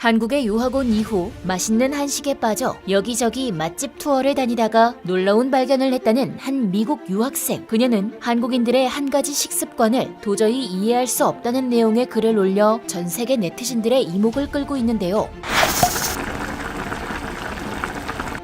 한국에 유학 온 이후 맛있는 한식에 빠져 여기저기 맛집 투어를 다니다가 놀라운 발견을 했다는 한 미국 유학생. 그녀는 한국인들의 한 가지 식습관을 도저히 이해할 수 없다는 내용의 글을 올려 전 세계 네티즌들의 이목을 끌고 있는데요.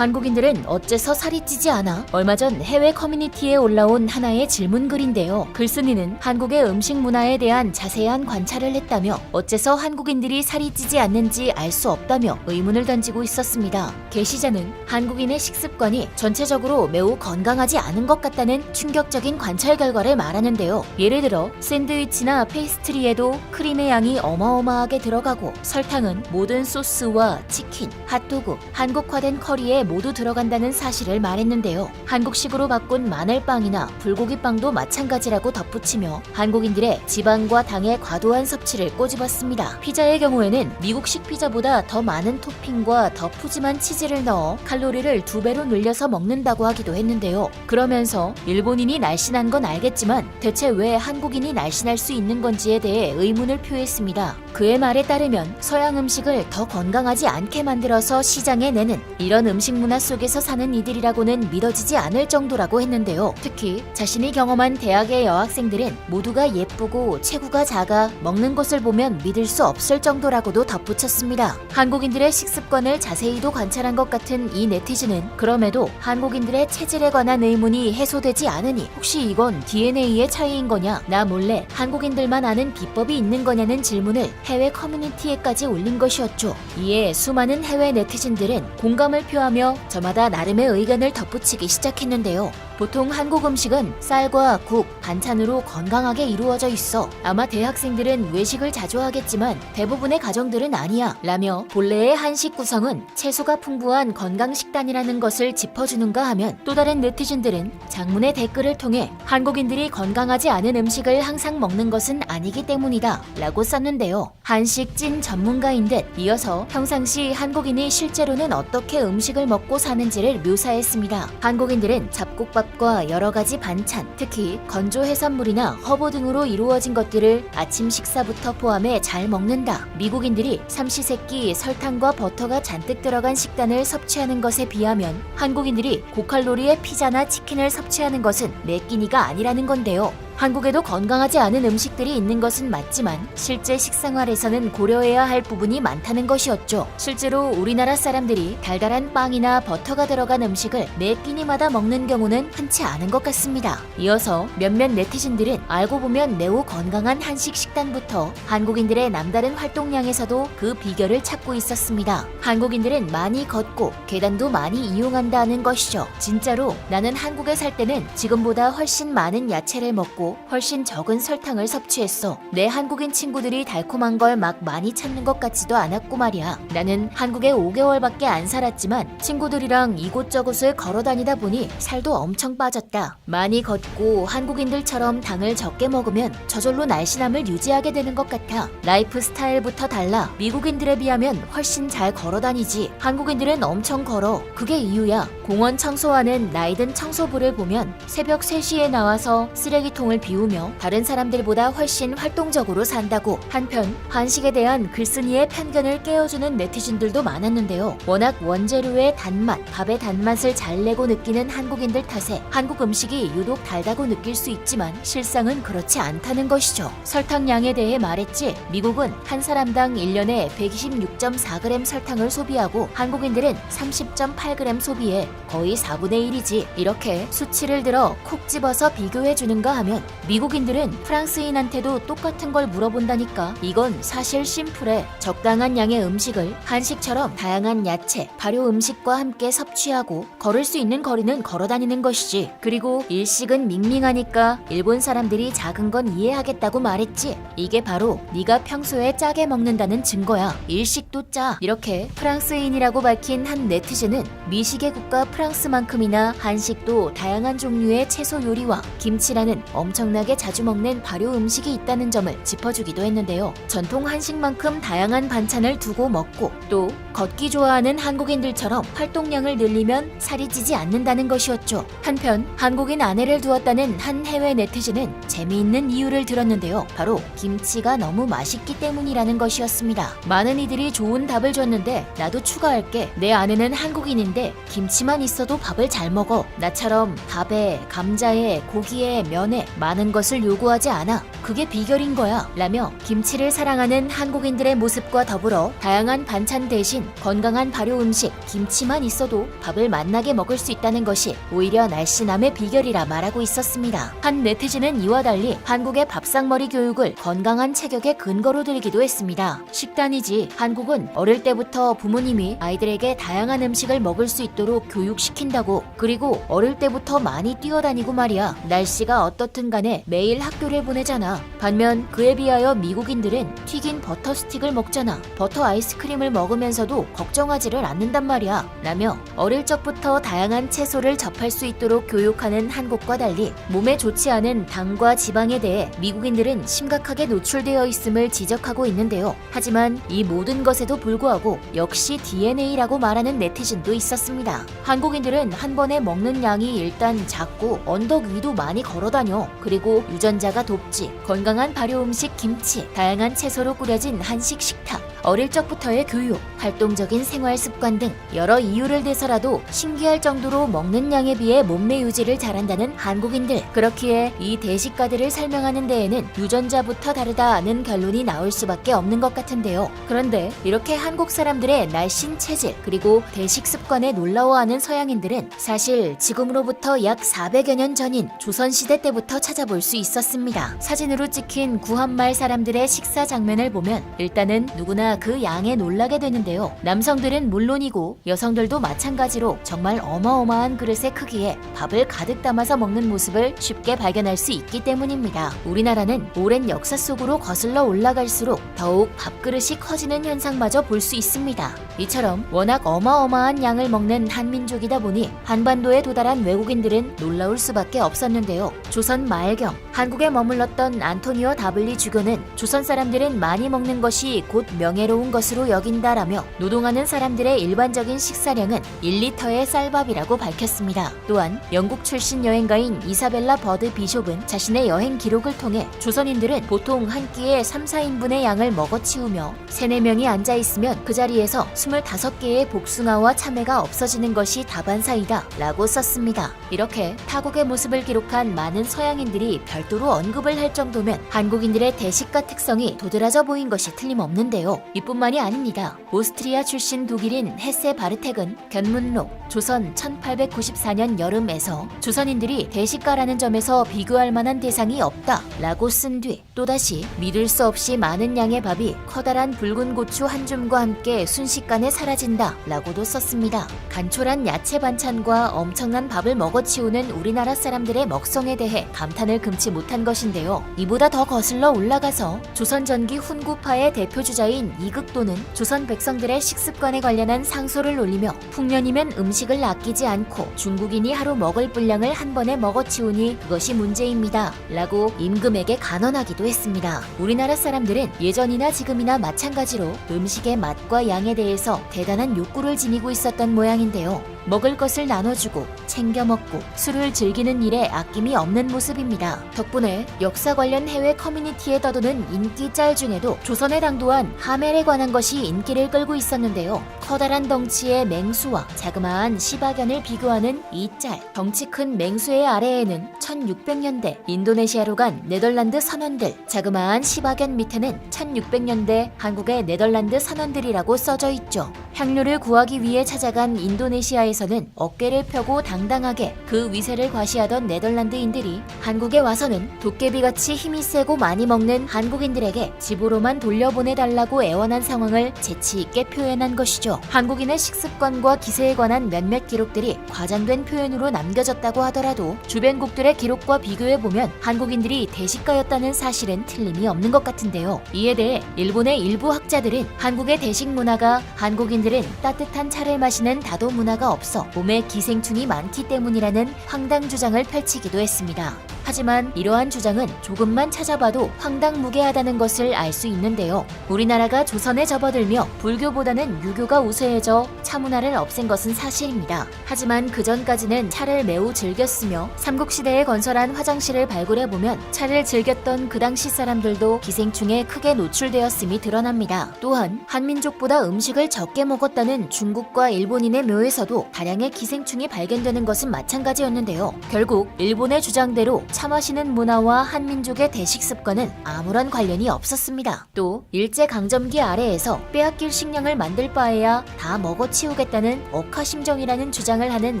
한국인들은 어째서 살이 찌지 않아? 얼마 전 해외 커뮤니티에 올라온 하나의 질문글인데요. 글쓴이는 한국의 음식 문화에 대한 자세한 관찰을 했다며 어째서 한국인들이 살이 찌지 않는지 알 수 없다며 의문을 던지고 있었습니다. 게시자는 한국인의 식습관이 전체적으로 매우 건강하지 않은 것 같다는 충격적인 관찰 결과를 말하는데요. 예를 들어 샌드위치나 페이스트리에도 크림의 양이 어마어마하게 들어가고 설탕은 모든 소스와 치킨, 핫도그, 한국화된 커리에 모두 들어간다는 사실을 말했는데요. 한국식으로 바꾼 마늘빵이나 불고기빵도 마찬가지라고 덧붙이며 한국인들의 지방과 당의 과도한 섭취를 꼬집었습니다. 피자의 경우에는 미국식 피자보다 더 많은 토핑과 더 푸짐한 치즈를 넣어 칼로리를 2배로 늘려서 먹는다고 하기도 했는데요. 그러면서 일본인이 날씬한 건 알겠지만 대체 왜 한국인이 날씬할 수 있는 건지에 대해 의문을 표했습니다. 그의 말에 따르면 서양 음식을 더 건강하지 않게 만들어서 시장에 내는 이런 음식 문화 속에서 사는 이들이라고는 믿어지지 않을 정도라고 했는데요. 특히 자신이 경험한 대학의 여학생들은 모두가 예쁘고 체구가 작아 먹는 것을 보면 믿을 수 없을 정도라고도 덧붙였습니다. 한국인들의 식습관을 자세히도 관찰한 것 같은 이 네티즌은 그럼에도 한국인들의 체질에 관한 의문이 해소되지 않으니 혹시 이건 DNA의 차이인 거냐? 나 몰래 한국인들만 아는 비법이 있는 거냐는 질문을 해외 커뮤니티에까지 올린 것이었죠. 이에 수많은 해외 네티즌들은 공감을 표하며 저마다 나름의 의견을 덧붙이기 시작했는데요. 보통 한국 음식은 쌀과 국, 반찬으로 건강하게 이루어져 있어. 아마 대학생들은 외식을 자주 하겠지만 대부분의 가정들은 아니야. 라며 본래의 한식 구성은 채소가 풍부한 건강식단이라는 것을 짚어주는가 하면 또 다른 네티즌들은 장문의 댓글을 통해 한국인들이 건강하지 않은 음식을 항상 먹는 것은 아니기 때문이다 라고 썼는데요. 한식 찐 전문가인 듯 이어서 평상시 한국인이 실제로는 어떻게 음식을 먹고 사는지를 묘사했습니다. 한국인들은 잡곡밥과 여러 가지 반찬, 특히 건조 해산물이나 허브 등으로 이루어진 것들을 아침 식사부터 포함해 잘 먹는다. 미국인들이 삼시세끼 설탕과 버터가 잔뜩 들어간 식단을 섭취하는 것에 비하면 한국인들이 고칼로리의 피자나 치킨을 섭취하는 것은 매 끼니가 아니라는 건데요. 한국에도 건강하지 않은 음식들이 있는 것은 맞지만 실제 식생활에서는 고려해야 할 부분이 많다는 것이었죠. 실제로 우리나라 사람들이 달달한 빵이나 버터가 들어간 음식을 매 끼니마다 먹는 경우는 흔치 않은 것 같습니다. 이어서 몇몇 네티즌들은 알고 보면 매우 건강한 한식 식단부터 한국인들의 남다른 활동량에서도 그 비결을 찾고 있었습니다. 한국인들은 많이 걷고 계단도 많이 이용한다는 것이죠. 진짜로 나는 한국에 살 때는 지금보다 훨씬 많은 야채를 먹고 훨씬 적은 설탕을 섭취했어. 내 한국인 친구들이 달콤한 걸 막 많이 찾는 것 같지도 않았고 말이야. 나는 한국에 5개월밖에 안 살았지만 친구들이랑 이곳저곳을 걸어 다니다 보니 살도 엄청 빠졌다. 많이 걷고 한국인들처럼 당을 적게 먹으면 저절로 날씬함을 유지하게 되는 것 같아. 라이프 스타일부터 달라. 미국인들에 비하면 훨씬 잘 걸어 다니지. 한국인들은 엄청 걸어. 그게 이유야. 공원 청소하는 나이든 청소부를 보면 새벽 3시에 나와서 쓰레기통을 비우며 다른 사람들보다 훨씬 활동적으로 산다고. 한편 한식에 대한 글쓴이의 편견을 깨워주는 네티즌들도 많았는데요. 워낙 원재료의 단맛, 밥의 단맛을 잘 내고 느끼는 한국인들 탓에 한국 음식이 유독 달다고 느낄 수 있지만 실상은 그렇지 않다는 것이죠. 설탕량에 대해 말했지 미국은 한 사람당 1년에 126.4g 설탕을 소비하고 한국인들은 30.8g 소비해 거의 4분의 1이지. 이렇게 수치를 들어 콕 집어서 비교해주는가 하면 미국인들은 프랑스인한테도 똑같은 걸 물어본다니까. 이건 사실 심플해. 적당한 양의 음식을 한식처럼 다양한 야채, 발효 음식과 함께 섭취하고 걸을 수 있는 거리는 걸어다니는 것이지. 그리고 일식은 밍밍하니까 일본 사람들이 작은 건 이해하겠다고 말했지. 이게 바로 네가 평소에 짜게 먹는다는 증거야. 일식도 짜. 이렇게 프랑스인이라고 밝힌 한 네티즌은 미식의 국가 프랑스만큼이나 한식도 다양한 종류의 채소 요리와 김치라는 엄청나게 자주 먹는 발효 음식이 있다는 점을 짚어주기도 했는데요. 전통 한식만큼 다양한 반찬을 두고 먹고 또 걷기 좋아하는 한국인들처럼 활동량을 늘리면 살이 찌지 않는다는 것이었죠. 한편 한국인 아내를 두었다는 한 해외 네티즌은 재미있는 이유를 들었는데요. 바로 김치가 너무 맛있기 때문이라는 것이었습니다. 많은 이들이 좋은 답을 줬는데 나도 추가할게. 내 아내는 한국인인데 김치만 있어도 밥을 잘 먹어. 나처럼 밥에, 감자에, 고기에, 면에 많은 것을 요구하지 않아. 그게 비결인 거야. 라며 김치를 사랑하는 한국인들의 모습과 더불어 다양한 반찬 대신 건강한 발효 음식, 김치만 있어도 밥을 맛나게 먹을 수 있다는 것이 오히려 날씬함의 비결이라 말하고 있었습니다. 한 네티즌은 이와 달리 한국의 밥상머리 교육을 건강한 체격의 근거로 들기도 했습니다. 식단이지 한국은 어릴 때부터 부모님이 아이들에게 다양한 음식을 먹을 수 있도록 교육시킨다고. 그리고 어릴 때부터 많이 뛰어다니고 말이야. 날씨가 어떻든 간에 매일 학교를 보내잖아. 반면 그에 비하여 미국인들은 튀긴 버터 스틱을 먹잖아. 버터 아이스크림을 먹으면서도 걱정하지를 않는단 말이야. 라며 어릴 적부터 다양한 채소를 접할 수 있도록 교육하는 한국과 달리 몸에 좋지 않은 당과 지방에 대해 미국인들은 심각하게 노출되어 있음을 지적하고 있는데요. 하지만 이 모든 것에도 불구하고 역시 DNA라고 말하는 네티즌도 있었습니다. 한국인들은 한 번에 먹는 양이 일단 작고 언덕 위도 많이 걸어다녀. 그리고 유전자가 돕지. 건강한 발효 음식 김치, 다양한 채소로 꾸려진 한식 식탁, 어릴 적부터의 교육, 활동적인 생활 습관 등 여러 이유를 대서라도 신기할 정도로 먹는 양에 비해 몸매 유지를 잘한다는 한국인들. 그렇기에 이 대식가들을 설명하는 데에는 유전자부터 다르다는 결론이 나올 수밖에 없는 것 같은데요. 그런데 이렇게 한국 사람들의 날씬 체질 그리고 대식 습관에 놀라워하는 서양인들은 사실 지금으로부터 약 400여 년 전인 조선시대 때부터 찾아볼 수 있었습니다. 사진으로 찍힌 구한말 사람들의 식사 장면을 보면 일단은 누구나 그 양에 놀라게 되는데요. 남성들은 물론이고 여성들도 마찬가지로 정말 어마어마한 그릇의 크기에 밥을 가득 담아서 먹는 모습을 쉽게 발견할 수 있기 때문입니다. 우리나라는 오랜 역사 속으로 거슬러 올라갈수록 더욱 밥그릇이 커지는 현상마저 볼 수 있습니다. 이처럼 워낙 어마어마한 양을 먹는 한민족이다 보니 한반도에 도달한 외국인들은 놀라울 수밖에 없었는데요. 조선 말경 한국에 머물렀던 안토니오 다블리 주교는 조선 사람들은 많이 먹는 것이 곧 명예로운 것으로 여긴다라며 노동하는 사람들의 일반적인 식사량은 1리터의 쌀밥이라고 밝혔습니다. 또한 영국 출신 여행가인 이사벨라 버드 비숍은 자신의 여행 기록을 통해 조선인들은 보통 한 끼에 3, 4인분의 양을 먹어치우며 3, 4명이 앉아있으면 그 자리에서 25개의 복숭아와 참외가 없어지는 것이 다반사이다 라고 썼습니다. 이렇게 타국의 모습을 기록한 많은 서양인들이 별도로 언급을 할 정도면 한국인들의 대식가 특성이 도드라져 보인 것이 틀림없는데요. 이뿐만이 아닙니다. 오스트리아 출신 독일인 헤세 바르텍은 견문록 조선 1894년 여름에서 조선인들이 대식가라는 점에서 비교할 만한 대상이 없다 라고 쓴 뒤 또다시 믿을 수 없이 많은 양의 밥이 커다란 붉은 고추 한 줌과 함께 순식간에 사라진다 라고도 썼습니다. 간촐한 야채 반찬과 엄청난 밥을 먹어치우는 우리나라 사람들의 먹성에 대해 감탄을 금치 못한 것인데요. 이보다 더 거슬러 올라가서 조선 전기 훈구파의 대표주자인 이극도는 조선 백성들의 식습관에 관련한 상소를 올리며 풍년이면 음식을 아끼지 않고 중국인이 하루 먹을 분량을 한 번에 먹어치우니 그것이 문제입니다 라고 임금에게 간언하기도 했습니다. 우리나라 사람들은 예전이나 지금이나 마찬가지로 음식의 맛과 양에 대해서 대단한 욕구를 지니고 있었던 모양인데요. 먹을 것을 나눠주고 챙겨 먹고 술을 즐기는 일에 아낌이 없는 모습입니다. 덕분에 역사 관련 해외 커뮤니티에 떠도는 인기 짤 중에도 조선에 당도한 하멜에 관한 것이 인기를 끌고 있었는데요. 커다란 덩치의 맹수와 자그마한 시바견을 비교하는 이 짤. 덩치 큰 맹수의 아래에는 1600년대 인도네시아로 간 네덜란드 선원들, 자그마한 시바견 밑에는 1600년대 한국의 네덜란드 선원들이라고 써져 있죠. 향료를 구하기 위해 찾아간 인도네시아에서는 어깨를 펴고 당당하게 그 위세를 과시하던 네덜란드인들이 한국에 와서는 도깨비같이 힘이 세고 많이 먹는 한국인들에게 집으로만 돌려보내달라고 애원한 상황을 재치있게 표현한 것이죠. 한국인의 식습관과 기세에 관한 몇몇 기록들이 과장된 표현으로 남겨졌다고 하더라도 주변국들의 기록과 비교해보면 한국인들이 대식가였다는 사실은 틀림이 없는 것 같은데요. 이에 대해 일본의 일부 학자들은 한국의 대식 문화가 한국인들은 따뜻한 차를 마시는 다도 문화가 없어 몸에 기생충이 많기 때문이라는 황당 주장을 펼치기도 했습니다. 하지만 이러한 주장은 조금만 찾아봐도 황당무계하다는 것을 알 수 있는데요. 우리나라가 조선에 접어들며 불교보다는 유교가 우세해져 차문화를 없앤 것은 사실입니다. 하지만 그전까지는 차를 매우 즐겼으며 삼국시대에 건설한 화장실을 발굴해보면 차를 즐겼던 그 당시 사람들도 기생충에 크게 노출되었음이 드러납니다. 또한 한민족보다 음식을 적게 먹었다는 중국과 일본인의 묘에서도 다량의 기생충이 발견되는 것은 마찬가지였는데요. 결국 일본의 주장대로 차 마시는 문화와 한민족의 대식 습관은 아무런 관련이 없었습니다. 또 일제강점기 아래에서 빼앗길 식량을 만들 바에야 다 먹어치우겠다는 억하심정이라는 주장을 하는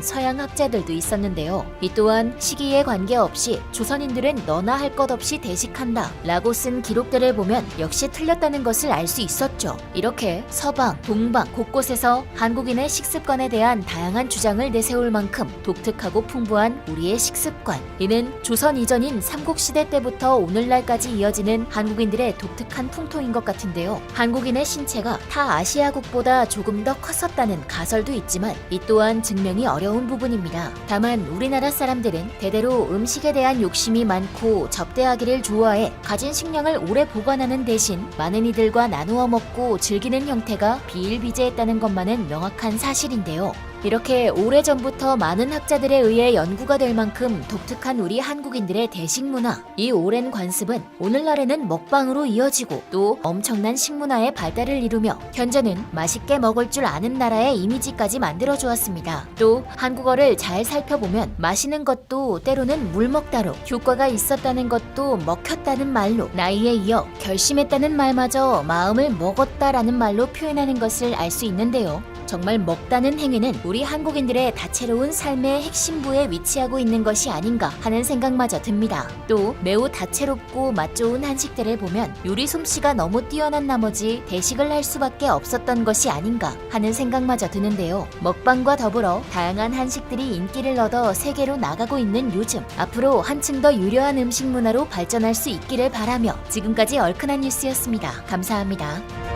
서양 학자들도 있었는데요. 이 또한 시기에 관계없이 조선인들은 너나 할 것 없이 대식한다 라고 쓴 기록들을 보면 역시 틀렸다는 것을 알 수 있었죠. 이렇게 서방, 동방 곳곳에서 한국인의 식습관에 대한 다양한 주장을 내세울 만큼 독특하고 풍부한 우리의 식습관. 이는 조선 이전인 삼국시대 때부터 오늘날까지 이어지는 한국인들의 독특한 풍토인 것 같은데요. 한국인의 신체가 타 아시아국보다 조금 더 컸었다는 가설도 있지만 이 또한 증명이 어려운 부분입니다. 다만 우리나라 사람들은 대대로 음식에 대한 욕심이 많고 접대하기를 좋아해 가진 식량을 오래 보관하는 대신 많은 이들과 나누어 먹고 즐기는 형태가 비일비재했다는 것만은 명확한 사실인데요. 이렇게 오래전부터 많은 학자들에 의해 연구가 될 만큼 독특한 우리 한국인들의 대식 문화. 이 오랜 관습은 오늘날에는 먹방으로 이어지고 또 엄청난 식문화의 발달을 이루며 현재는 맛있게 먹을 줄 아는 나라의 이미지까지 만들어주었습니다. 또 한국어를 잘 살펴보면 마시는 것도 때로는 물 먹다로, 효과가 있었다는 것도 먹혔다는 말로, 나이에 이어 결심했다는 말마저 마음을 먹었다라는 말로 표현하는 것을 알 수 있는데요. 정말 먹다는 행위는 우리 한국인들의 다채로운 삶의 핵심부에 위치하고 있는 것이 아닌가 하는 생각마저 듭니다. 또 매우 다채롭고 맛 좋은 한식들을 보면 요리 솜씨가 너무 뛰어난 나머지 대식을 할 수밖에 없었던 것이 아닌가 하는 생각마저 드는데요. 먹방과 더불어 다양한 한식들이 인기를 얻어 세계로 나가고 있는 요즘, 앞으로 한층 더 유려한 음식 문화로 발전할 수 있기를 바라며 지금까지 얼큰한 뉴스였습니다. 감사합니다.